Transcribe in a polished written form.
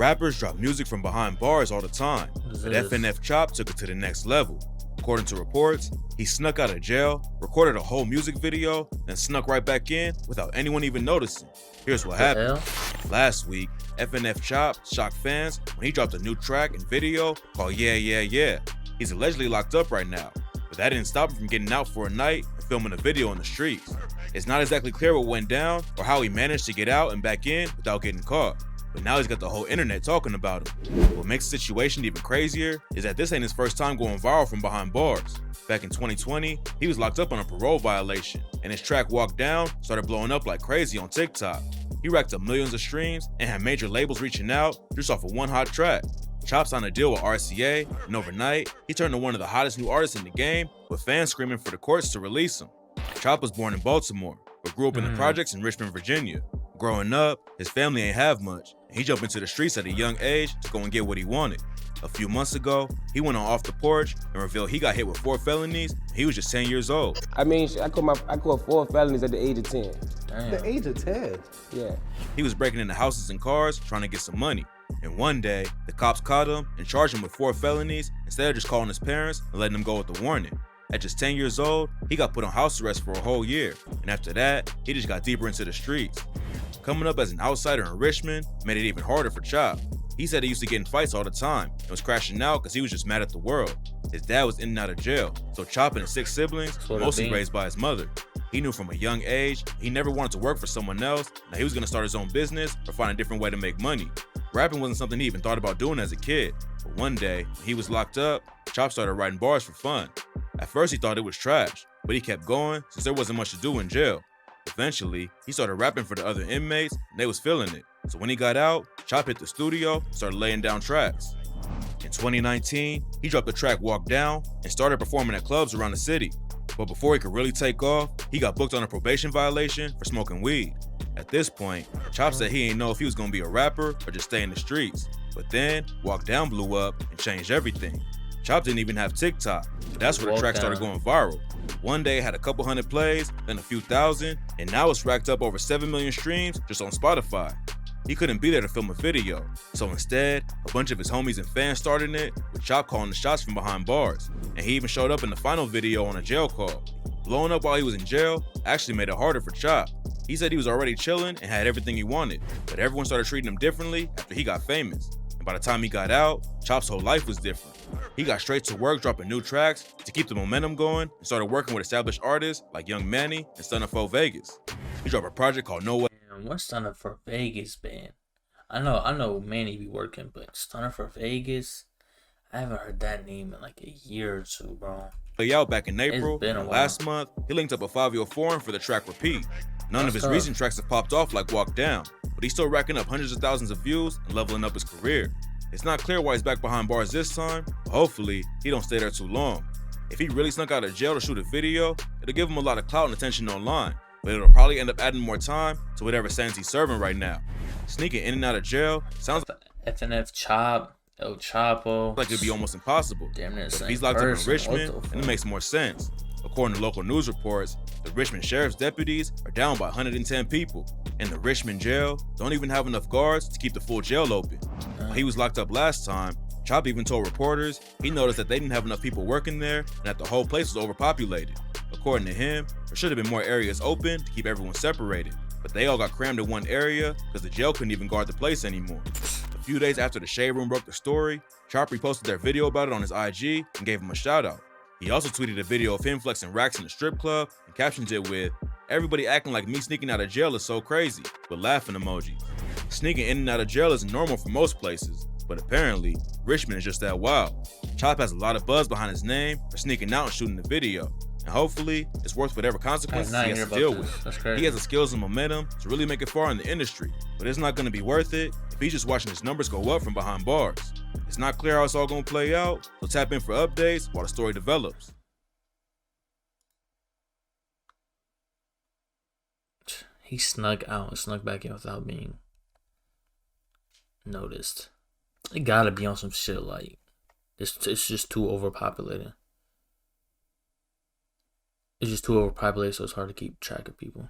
Rappers drop music from behind bars all the time, but FNF Chop took it to the next level. According to reports, he snuck out of jail, recorded a whole music video, and snuck right back in without anyone even noticing. Here's what happened. Last week, FNF Chop shocked fans when he dropped a new track and video called Yeah Yeah Yeah. He's allegedly locked up right now, but that didn't stop him from getting out for a night and filming a video in the streets. It's not exactly clear what went down or how he managed to get out and back in without getting caught, but now he's got the whole internet talking about him. What makes the situation even crazier is that this ain't his first time going viral from behind bars. Back in 2020, he was locked up on a parole violation, and his track Walk Down started blowing up like crazy on TikTok. He racked up millions of streams and had major labels reaching out just off of one hot track. Chop signed a deal with RCA, and overnight, he turned to one of the hottest new artists in the game, with fans screaming for the courts to release him. Chop was born in Baltimore, but grew up in the projects in Richmond, Virginia. Growing up, his family ain't have much, and he jumped into the streets at a young age to go and get what he wanted. A few months ago, he went on Off the Porch and revealed he got hit with 4 felonies, and he was just 10 years old. I mean, I caught 4 felonies at the age of 10. Damn. The age of 10? Yeah. He was breaking into houses and cars trying to get some money. And one day, the cops caught him and charged him with 4 felonies instead of just calling his parents and letting him go with the warning. At just 10 years old, he got put on house arrest for a whole year, and after that, he just got deeper into the streets. Coming up as an outsider in Richmond made it even harder for Chop. He said he used to get in fights all the time and was crashing out because he was just mad at the world. His dad was in and out of jail, so Chop and his 6 siblings were mostly raised by his mother. He knew from a young age he never wanted to work for someone else, and he was going to start his own business or find a different way to make money. Rapping wasn't something he even thought about doing as a kid, but one day, when he was locked up, Chop started writing bars for fun. At first he thought it was trash, but he kept going since there wasn't much to do in jail. Eventually, he started rapping for the other inmates, and they was feeling it. So when he got out, Chop hit the studio and started laying down tracks. In 2019, he dropped the track Walk Down and started performing at clubs around the city. But before he could really take off, he got booked on a probation violation for smoking weed. At this point, Chop said he didn't know if he was gonna be a rapper or just stay in the streets. But then, Walk Down blew up and changed everything. Chop didn't even have TikTok, but that's where the track started going viral. One day it had a couple hundred plays, then a few thousand, and now it's racked up over 7 million streams just on Spotify. He couldn't be there to film a video, so instead, a bunch of his homies and fans started it, with Chop calling the shots from behind bars. And he even showed up in the final video on a jail call. Blowing up while he was in jail actually made it harder for Chop. He said he was already chilling and had everything he wanted, but everyone started treating him differently after he got famous. And by the time he got out, Chop's whole life was different. He got straight to work dropping new tracks to keep the momentum going and started working with established artists like Young Manny and Stunna 4 Vegas. He dropped a project called No Way. What's Stunna 4 Vegas been? I know Manny be working, but Stunna 4 Vegas, I haven't heard that name in like a year or 2, bro. Out back in April, and last month, he linked up a 5-year forum for the track Repeat. None of his recent tracks have popped off like Walk Down, but he's still racking up hundreds of thousands of views and leveling up his career. It's not clear why he's back behind bars this time, but hopefully, he don't stay there too long. If he really snuck out of jail to shoot a video, it'll give him a lot of clout and attention online, but it'll probably end up adding more time to whatever sentence he's serving right now. Sneaking in and out of jail sounds like FNF Chop, El Chapo. Like it'd be almost impossible. Damn near the same if he's locked up in person. Richmond, then it makes more sense. According to local news reports, the Richmond Sheriff's deputies are down by 110 people, and the Richmond jail don't even have enough guards to keep the full jail open. When he was locked up last time, Chop even told reporters he noticed that they didn't have enough people working there and that the whole place was overpopulated. According to him, there should have been more areas open to keep everyone separated, but they all got crammed in one area because the jail couldn't even guard the place anymore. A few days after the Shade Room broke the story, Chop reposted their video about it on his IG and gave him a shout out. He also tweeted a video of him flexing racks in the strip club and captioned it with, "Everybody acting like me sneaking out of jail is so crazy," with laughing emojis. Sneaking in and out of jail isn't normal for most places, but apparently, Richmond is just that wild. Chop has a lot of buzz behind his name for sneaking out and shooting the video, and hopefully, it's worth whatever consequences he has to deal with. He has the skills and momentum to really make it far in the industry, but it's not going to be worth it if he's just watching his numbers go up from behind bars. It's not clear how it's all going to play out, so tap in for updates while the story develops. He snuck out and snuck back in without being noticed. It gotta be on some shit like it's just too overpopulated. It's just too overpopulated, so it's hard to keep track of people.